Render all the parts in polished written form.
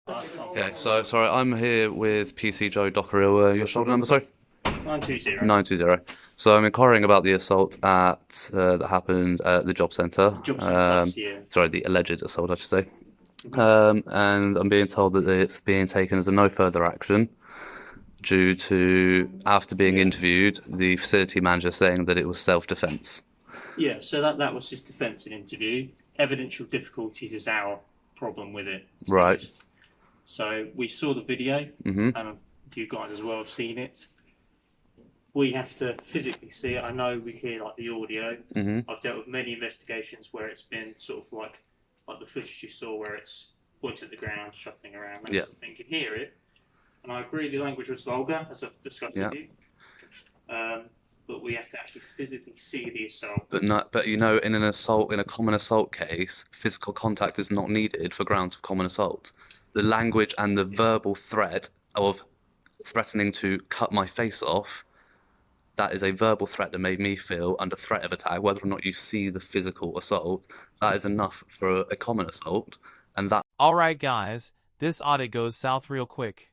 Okay, so sorry, I'm here with PC Joe Dockeril. Your shoulder number, sorry? 920. 920. So I'm inquiring about the assault that happened at the job centre. Job centre, yeah. Sorry, the alleged assault, I should say. And I'm being told that it's being taken as a no further action due to, after being interviewed, the facility manager saying that it was self-defence. Yeah, so that was his defence in interview. Evidential difficulties is our problem with it. Right. So we saw the video, and you guys as well have seen it. We have to physically see it. I know we hear like the audio. I've dealt with many investigations where it's been sort of like the footage you saw where it's pointed at the ground, shuffling around, that sort of thing. You can hear it. And I agree the language was vulgar, as I've discussed with you. But we have to actually physically see the assault. But in a common assault case, physical contact is not needed for grounds of common assault. The language and the verbal threat of threatening to cut my face off, that is a verbal threat that made me feel under threat of attack. Whether or not you see the physical assault, that is enough for a common assault, and that. All right, guys, this audit goes south real quick.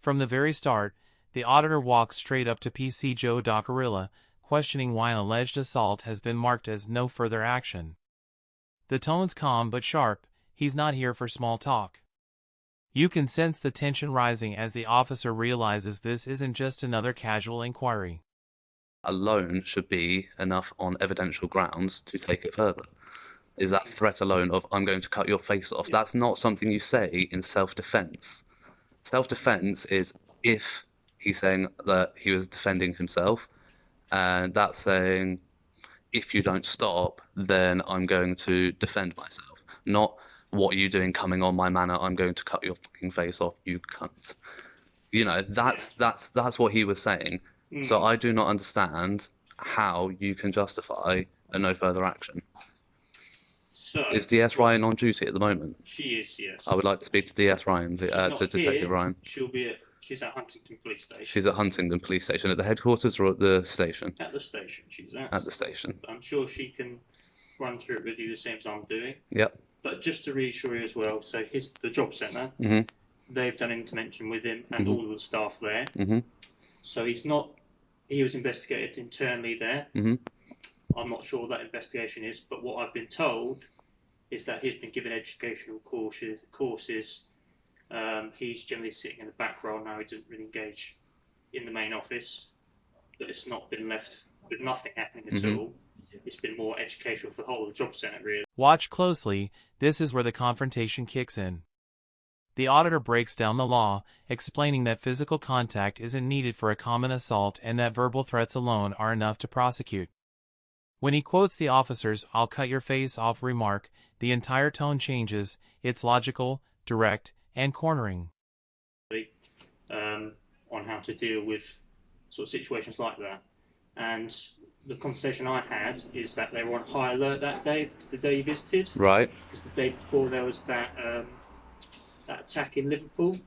From the very start, the auditor walks straight up to PC Joe Dockerilla, questioning why an alleged assault has been marked as no further action. The tone's calm but sharp. He's not here for small talk. You can sense the tension rising as the officer realizes this isn't just another casual inquiry. Alone should be enough on evidential grounds to take it further. Is that threat alone of I'm going to cut your face off? That's not something you say in self-defense. Self-defense is if he's saying that he was defending himself, and that's saying if you don't stop, then I'm going to defend myself. Not what are you doing coming on my manor? I'm going to cut your fucking face off, you cunt. You know, that's what he was saying. So I do not understand how you can justify a no further action. So, is DS Ryan on duty at the moment? She is, yes. I would like to speak to DS Ryan, to Detective Ryan. She's at Huntington Police Station. She's at Huntington Police Station, at the headquarters or at the station? At the station, she's at. At the station. I'm sure she can run through it with you the same as I'm doing. Yep. But just to reassure you as well, so the job centre, they've done intervention with him and all of the staff there. So he was investigated internally there. I'm not sure what that investigation is, but what I've been told is that he's been given educational courses. He's generally sitting in the back role now. He doesn't really engage in the main office. But it's not been left with nothing happening at all. It's been more educational for the whole of the job centre, really. Watch closely. This is where the confrontation kicks in. The auditor breaks down the law, explaining that physical contact isn't needed for a common assault and that verbal threats alone are enough to prosecute. When he quotes the officer's "I'll cut your face off" remark, the entire tone changes. It's logical, direct, and cornering. On how to deal with sort of situations like that. And the conversation I had is that they were on high alert that day, the day you visited. Right. Because the day before there was that attack in Liverpool.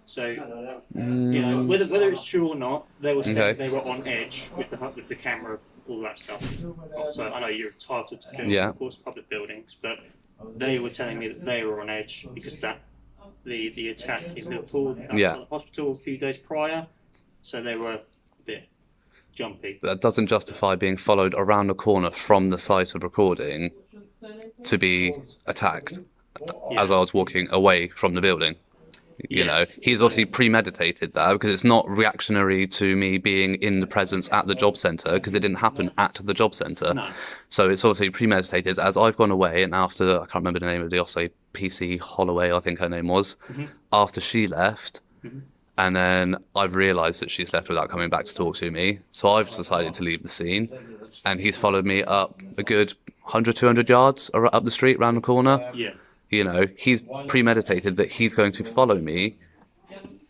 So, you know, whether it's true or not, they were saying they were on edge with the camera, all that stuff. So I know you're entitled to film, of course, public buildings, but they were telling me that they were on edge because the attack in Liverpool, that was at the hospital a few days prior, so they were a bit jumpy. That doesn't justify being followed around the corner from the site of recording to be attacked as I was walking away from the building. You know, he's obviously premeditated that because it's not reactionary to me being in the presence at the job centre because it didn't happen at the job centre. No. So it's obviously premeditated as I've gone away and after, I can't remember the name of the officer, PC Holloway, I think her name was, after she left, and then I've realised that she's left without coming back to talk to me. So I've decided to leave the scene and he's followed me up a good 100, 200 yards up the street, round the corner. Yeah. You know, he's premeditated that he's going to follow me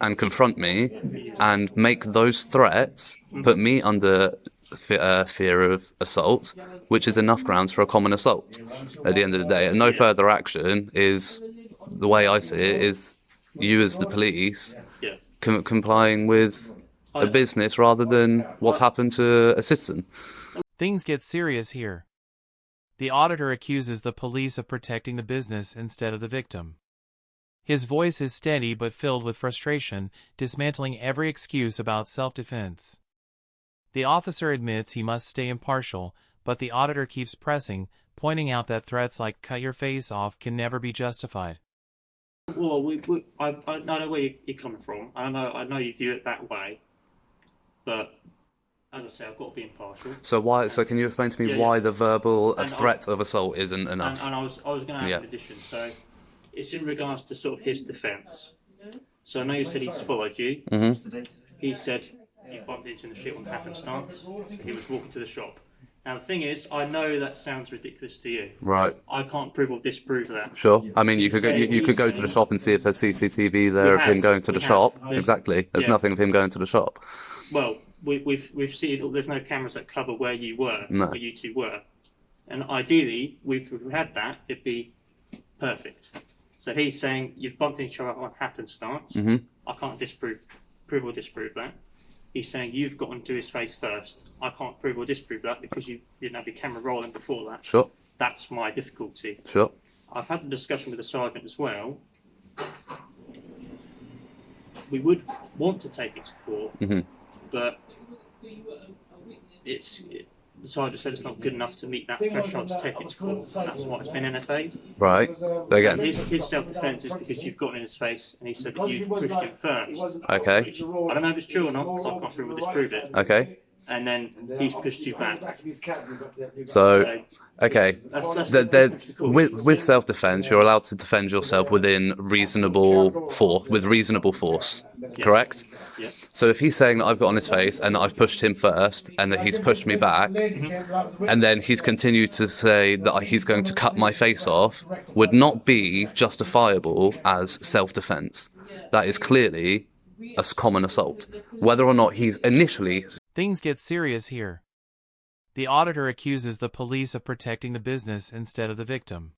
and confront me and make those threats, put me under fear of assault, which is enough grounds for a common assault at the end of the day. And no further action is, the way I see it, is you as the police complying with a business rather than what's happened to a citizen. Things get serious here. The auditor accuses the police of protecting the business instead of the victim. His voice is steady but filled with frustration, dismantling every excuse about self-defense. The officer admits he must stay impartial, but the auditor keeps pressing, pointing out that threats like "cut your face off" can never be justified. Well, I know where you're coming from. I know you view it that way, but as I say, I've got to be impartial. So why? So can you explain to me why the verbal threat of assault isn't enough? And I was going to add an addition. So it's in regards to sort of his defence. So I know you said he's followed you. Mm-hmm. He said you bumped into in the ship on happenstance. He was walking to the shop. Now the thing is, I know that sounds ridiculous to you. Right. I can't prove or disprove that. Sure. I mean, you could go to the shop and see if there's CCTV there of him going to the shop. Exactly. There's nothing of him going to the shop. Well, we've seen there's no cameras that cover where you were, where you two were, and ideally, if we had that, it'd be perfect. So he's saying you've bumped into each other on happenstance. Mm-hmm. I can't prove or disprove that. He's saying you've got into his face first. I can't prove or disprove that because you didn't have your camera rolling before that. Sure. That's my difficulty. Sure. I've had a discussion with the sergeant as well. We would want to take it to court, but the sergeant said it's not good enough to meet that threshold to take it to court. That's why it's been NFA. Right. Again. His self-defence is because you've gotten in his face and he said that you've pushed him first. Okay. Which, I don't know if it's true or not because I can't prove or disprove it. Okay. And then he's pushed you back. So, okay, with self-defense, you're allowed to defend yourself within reasonable force, correct? Yeah. So if he's saying that I've got on his face and that I've pushed him first and that he's pushed me back, and then he's continued to say that he's going to cut my face off, would not be justifiable as self-defense. That is clearly a common assault. Whether or not he's initially... Things get serious here. The auditor accuses the police of protecting the business instead of the victim.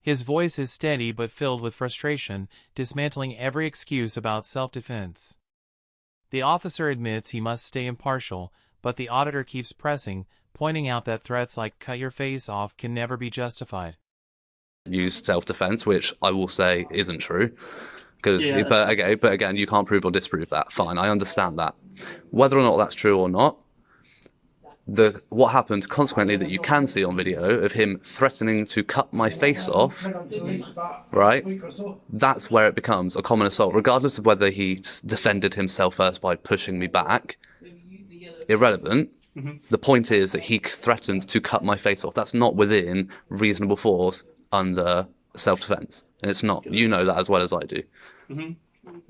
His voice is steady but filled with frustration, dismantling every excuse about self-defense. The officer admits he must stay impartial, but the auditor keeps pressing, pointing out that threats like "cut your face off" can never be justified. Use self-defense, which I will say isn't true. But again, you can't prove or disprove that. Fine, I understand that. Whether or not that's true or not, what happened consequently that you can see on video of him threatening to cut my face off, right? That's where it becomes a common assault, regardless of whether he defended himself first by pushing me back. Irrelevant. The point is that he threatened to cut my face off. That's not within reasonable force under self-defense, and it's not. You know that as well as I do.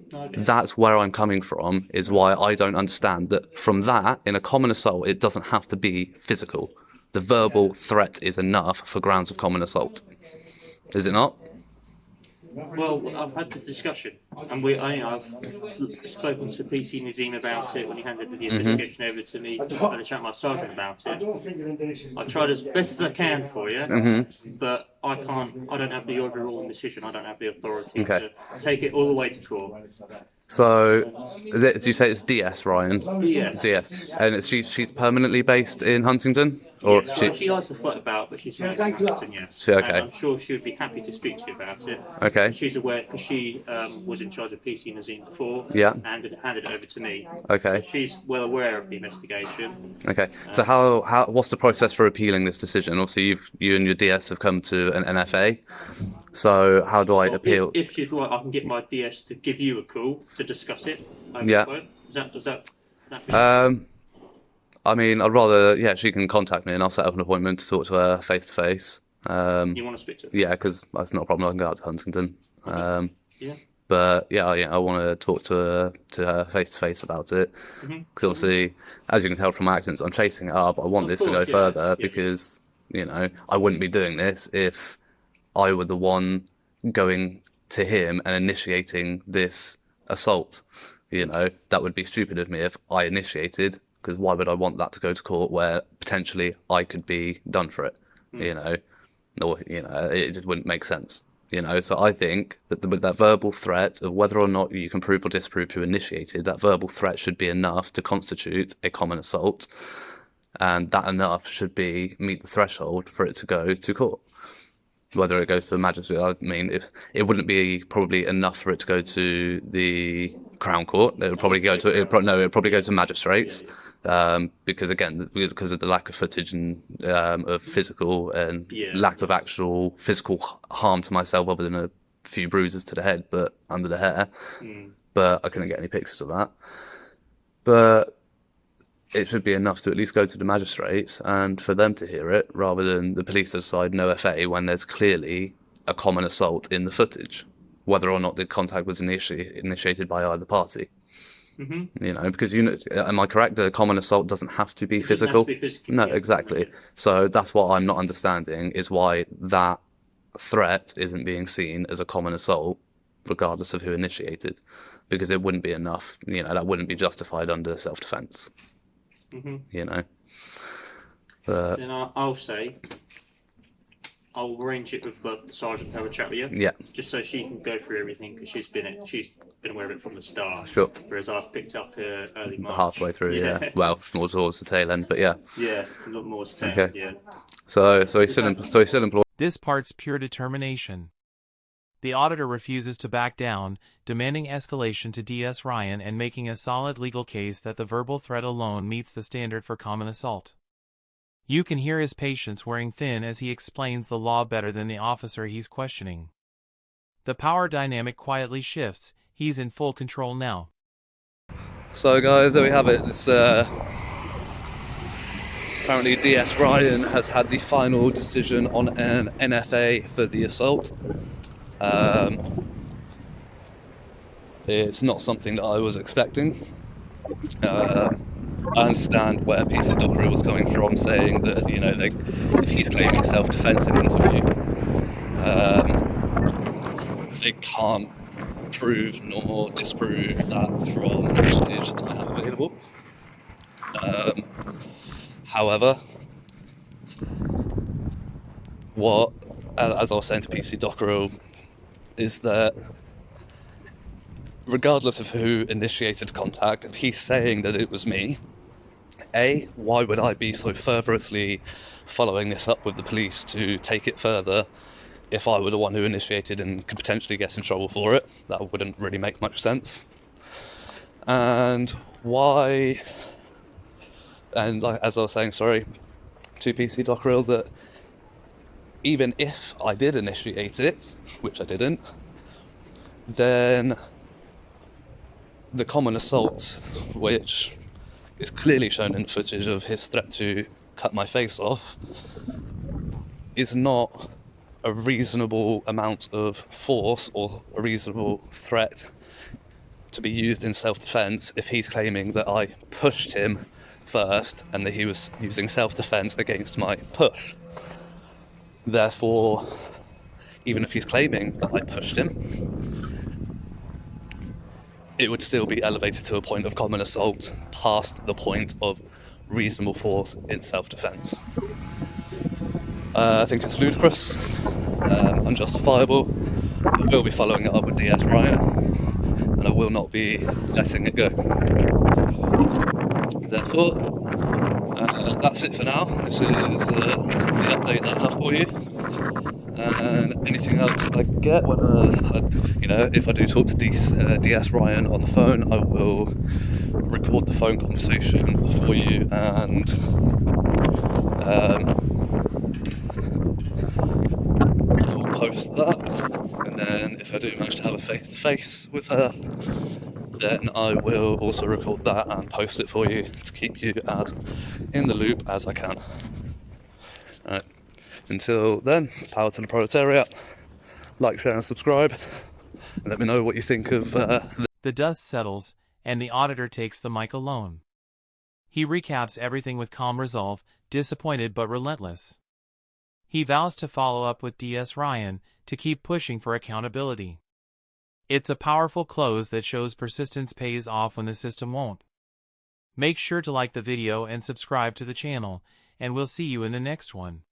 That's where I'm coming from, is why I don't understand that from that, in a common assault, it doesn't have to be physical. The verbal threat is enough for grounds of common assault. Is it not? Well, I've had this discussion, and I've spoken to PC Nazim about it when he handed the investigation over to me. I had a chat with my sergeant about it. I tried as best as I can for you, but I don't have the overall decision. I don't have the authority to take it all the way to court. So, did you say it's DS, Ryan? DS. DS. And she's permanently based in Huntingdon? Or she likes to float about, but she's from Huntingdon, yes. Okay. And I'm sure she would be happy to speak to you about it. Okay. And she's aware, because she was in charge of PC Nazim before, and handed it over to me. Okay. So she's well aware of the investigation. Okay. So what's the process for appealing this decision? Obviously, you and your DS have come to an NFA. So how do I appeal? If you'd like, I can get my DS to give you a call to discuss it over the phone. Does that I mean, I'd rather, she can contact me and I'll set up an appointment to talk to her face to face. You want to speak to her? Yeah, because that's not a problem. I can go out to Huntingdon. Yeah. But I want to talk to her face to face about it. Because obviously, as you can tell from my actions, I'm chasing it up. I want this to go further because, I wouldn't be doing this if I were the one going to him and initiating this assault. That would be stupid of me if I initiated, because why would I want that to go to court where potentially I could be done for it? It just wouldn't make sense. So I think that with that verbal threat of whether or not you can prove or disprove who initiated, that verbal threat should be enough to constitute a common assault, and that enough should meet the threshold for it to go to court. Whether it goes to a magistrate, I mean, it wouldn't be probably enough for it to go to the Crown Court. It would probably go to it would probably go to magistrates, because again, because of the lack of footage and of physical and lack of actual physical harm to myself, other than a few bruises to the head, but under the hair. But I couldn't get any pictures of that. But it should be enough to at least go to the magistrates and for them to hear it, rather than the police decide no FA when there's clearly a common assault in the footage, whether or not the contact was initiated by either party. You know, because am I correct? The common assault doesn't have to be physical. No, exactly. So that's what I'm not understanding, is why that threat isn't being seen as a common assault, regardless of who initiated, because it wouldn't be enough. You know, that wouldn't be justified under self-defense. You know, then I'll say I'll arrange it with the sergeant to have a chat with you. Yeah. Just so she can go through everything, because she's been aware of it from the start. Sure. Whereas I've picked up early March. Halfway through, yeah. Well, more towards the tail end, but yeah. Yeah, a lot more to tail. Okay. Yeah. So he's still employed. This part's pure determination. The auditor refuses to back down, demanding escalation to DS Ryan and making a solid legal case that the verbal threat alone meets the standard for common assault. You can hear his patience wearing thin as he explains the law better than the officer he's questioning. The power dynamic quietly shifts. He's in full control now. So guys, there we have it. It's apparently DS Ryan has had the final decision on an NFA for the assault. It's not something that I was expecting. I understand where PC Dockery was coming from, saying that, you know, if he's claiming self-defense in an interview, they can't prove nor disprove that from the footage that I have available. However, as I was saying to PC Dockery, is that regardless of who initiated contact, if he's saying that it was me, A, why would I be so fervently following this up with the police to take it further if I were the one who initiated and could potentially get in trouble for it? That wouldn't really make much sense. And why, and as I was saying, to PC Dockery, that even if I did initiate it, which I didn't, then the common assault, which is clearly shown in the footage of his threat to cut my face off, is not a reasonable amount of force or a reasonable threat to be used in self-defense if he's claiming that I pushed him first and that he was using self-defense against my push. Therefore, even if he's claiming that I pushed him, it would still be elevated to a point of common assault past the point of reasonable force in self-defense. I think it's ludicrous, unjustifiable. I will be following it up with DS Ryan, and I will not be letting it go. Therefore, that's it for now. This is the update that I have for you. And anything else I get, if I do talk to DS Ryan on the phone, I will record the phone conversation for you and I'll post that. And then if I do manage to have a face-to-face with her, then I will also record that and post it for you to keep you as in the loop as I can. Alright. Until then, power to the proletariat. Like, share and subscribe. And let me know what you think of The dust settles, and the auditor takes the mic alone. He recaps everything with calm resolve, disappointed but relentless. He vows to follow up with DS Ryan, to keep pushing for accountability. It's a powerful close that shows persistence pays off when the system won't. Make sure to like the video and subscribe to the channel, and we'll see you in the next one.